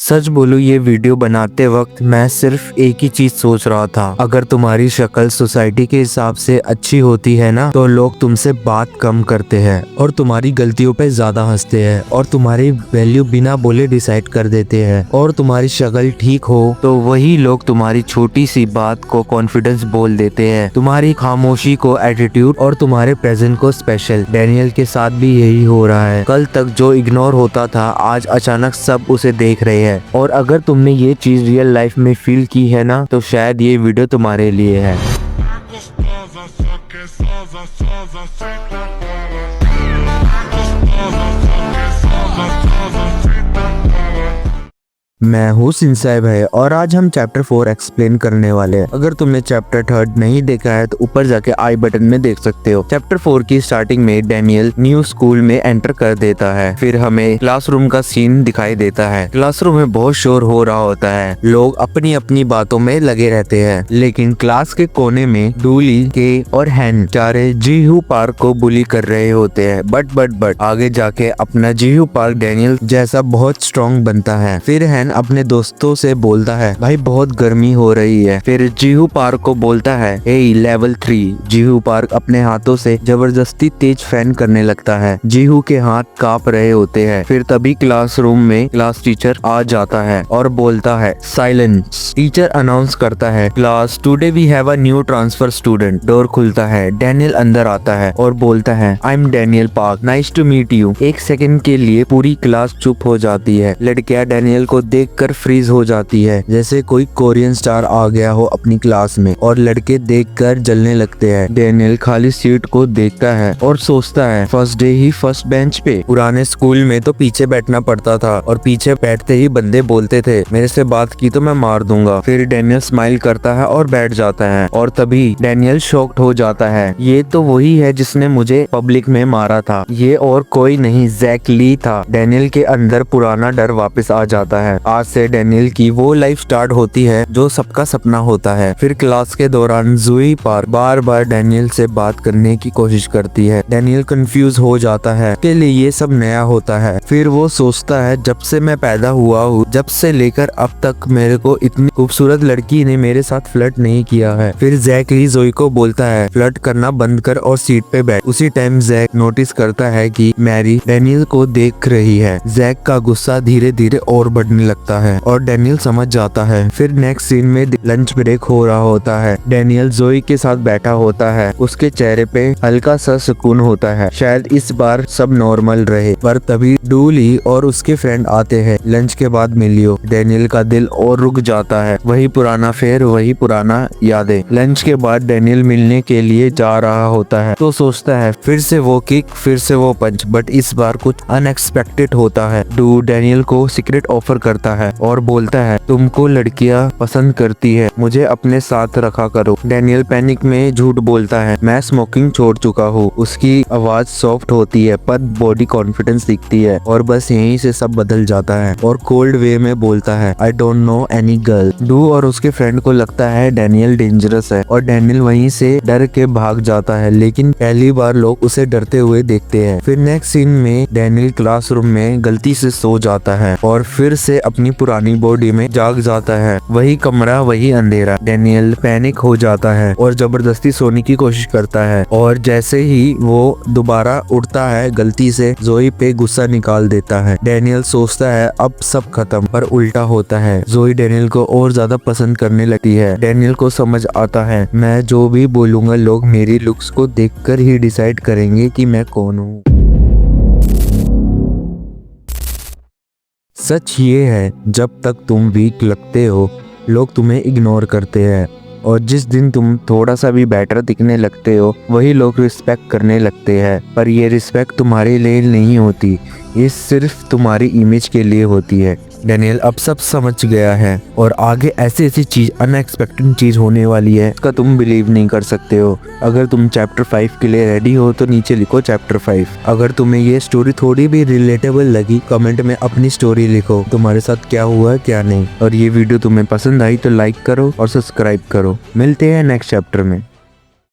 सच बोलूं, ये वीडियो बनाते वक्त मैं सिर्फ एक ही चीज सोच रहा था। अगर तुम्हारी शक्ल सोसाइटी के हिसाब से अच्छी होती है ना, तो लोग तुमसे बात कम करते हैं और तुम्हारी गलतियों पे ज्यादा हंसते हैं और तुम्हारी वैल्यू बिना बोले डिसाइड कर देते हैं। और तुम्हारी शक्ल ठीक हो तो वही लोग तुम्हारी छोटी सी बात को कॉन्फिडेंस बोल देते हैं, तुम्हारी खामोशी को एटीट्यूड और तुम्हारे प्रेजेंट को स्पेशल। डैनियल के साथ भी यही हो रहा है। कल तक जो इग्नोर होता था, आज अचानक सब उसे देख रहे हैं। और अगर तुमने ये चीज रियल लाइफ में फील की है ना, तो शायद ये वीडियो तुम्हारे लिए है। मैं हूँ सिंसाई भाई और आज हम चैप्टर 4 एक्सप्लेन करने वाले हैं। अगर तुमने चैप्टर 3 नहीं देखा है तो ऊपर जाके आई बटन में देख सकते हो। चैप्टर 4 की स्टार्टिंग में डैनियल न्यू स्कूल में एंटर कर देता है। फिर हमें क्लासरूम का सीन दिखाई देता है। क्लासरूम में बहुत शोर हो रहा होता है, लोग अपनी अपनी बातों में लगे रहते हैं। लेकिन क्लास के कोने में डूली, के और हैन चारे जीहू पार्क को बुली कर रहे होते हैं। बट आगे जाके अपना जीहू पार्क डैनियल जैसा बहुत स्ट्रॉन्ग बनता है। फिर हैन अपने दोस्तों से बोलता है, भाई बहुत गर्मी हो रही है। फिर जीहू पार्क को बोलता है, ए लेवल 3। जीहू पार्क अपने हाथों से जबरदस्ती तेज फैन करने लगता है। जीहू के हाथ कांप रहे होते हैं। फिर तभी क्लासरूम में क्लास टीचर आ जाता है और बोलता है, साइलेंस। टीचर अनाउंस करता है, class today we have a new transfer student. Door खुलता है, डैनियल अंदर आता है और बोलता है, I am Daniel Park, nice to meet you. एक सेकंड के लिए पूरी क्लास चुप हो जाती है। लड़कियां डैनियल को देखकर फ्रीज हो जाती है, जैसे कोई कोरियन स्टार आ गया हो अपनी क्लास में। और लड़के देखकर जलने लगते हैं। डैनियल खाली सीट को देखता है और सोचता है, फर्स्ट डे ही फर्स्ट बेंच पे। पुराने स्कूल में तो पीछे बैठना पड़ता था और पीछे बैठते ही बंदे बोलते थे, मेरे से बात की तो मैं मार दूंगा। फिर डैनियल स्माइल करता है और बैठ जाता है। और तभी डैनियल शॉक्ड हो जाता है, ये तो वही है जिसने मुझे पब्लिक में मारा था। ये और कोई नहीं, जैक ली था। डैनियल के अंदर पुराना डर वापस आ जाता है। आज से डैनियल की वो लाइफ स्टार्ट होती है जो सबका सपना होता है। फिर क्लास के दौरान जूही पार्क बार बार डैनियल से बात करने की कोशिश करती है। डैनियल कंफ्यूज हो जाता है, उसके लिए ये सब नया होता है। फिर वो सोचता है, जब से मैं पैदा हुआ हूँ, जब से लेकर अब तक मेरे को इतनी खूबसूरत लड़की ने मेरे साथ फ्लर्ट नहीं किया है। फिर जैक ली जोई को बोलता है, फ्लर्ट करना बंद कर और सीट पे बैठ। उसी टाइम जैक नोटिस करता है कि मैरी डैनियल को देख रही है। जैक का गुस्सा धीरे धीरे और बढ़ने लगता है और डैनियल समझ जाता है। फिर नेक्स्ट सीन में लंच ब्रेक हो रहा होता है। डैनियल जोई के साथ बैठा होता है। उसके चेहरे पे हल्का सा सुकून होता है, शायद इस बार सब नॉर्मल रहे। पर तभी डूली और उसके फ्रेंड आते हैं। लंच के बाद मिलियो। डैनियल का दिल और रुक जाता है। वही पुराना फेयर, वही पुराना यादें। लंच के बाद डैनियल मिलने के लिए जा रहा होता है तो सोचता है, फिर से वो किक, फिर से वो पंच। बट इस बार कुछ अनएक्सपेक्टेड होता है। डू डैनियल को सीक्रेट ऑफर करता है और बोलता है, तुमको लड़कियां पसंद करती है, मुझे अपने साथ रखा करो। डैनियल पैनिक में झूठ बोलता है, मैं स्मोकिंग छोड़ चुका हूँ। उसकी आवाज सॉफ्ट होती है पर बॉडी कॉन्फिडेंस दिखती है। और बस यहीं से सब बदल जाता है और कोल्ड वे में बोलता है, I don't know any girl. Do और उसके फ्रेंड को लगता है डैनियल डेंजरस है और डैनियल वहीं से डर के भाग जाता है। लेकिन पहली बार लोग उसे डरते हुए देखते हैं। फिर नेक्स्ट सीन में डैनियल क्लासरूम में गलती से सो जाता है और फिर से अपनी पुरानी बॉडी में जाग जाता है। वही कमरा, वही अंधेरा। डैनियल पैनिक हो जाता है और जबरदस्ती सोने की कोशिश करता है। और जैसे ही वो दोबारा उठता है, गलती से जोई पे गुस्सा निकाल देता है। डैनियल सोचता है अब सब खत्म, पर उल्टा होता है। जोई डैनियल को और ज्यादा पसंद करने लगती है। डैनियल को समझ आता है, मैं जो भी बोलूंगा लोग मेरी लुक्स को देखकर ही डिसाइड करेंगे कि मैं कौन हूँ। सच ये है, जब तक तुम वीक लगते हो लोग तुम्हें इग्नोर करते हैं, और जिस दिन तुम थोड़ा सा भी बेटर दिखने लगते हो वही लोग रिस्पेक्ट करने लगते हैं। पर ये रिस्पेक्ट तुम्हारे लिए नहीं होती, ये सिर्फ तुम्हारी इमेज के लिए होती है। डैनियल अब सब समझ गया है और आगे ऐसी ऐसी चीज, अनएक्सपेक्टेड चीज होने वाली है का तुम बिलीव नहीं कर सकते हो। अगर तुम चैप्टर 5 के लिए रेडी हो तो नीचे लिखो चैप्टर 5। अगर तुम्हें ये स्टोरी थोड़ी भी रिलेटेबल लगी, कमेंट में अपनी स्टोरी लिखो, तुम्हारे साथ क्या हुआ क्या नहीं। और ये वीडियो तुम्हें पसंद आई तो लाइक करो और सब्सक्राइब करो। मिलते हैं नेक्स्ट चैप्टर में।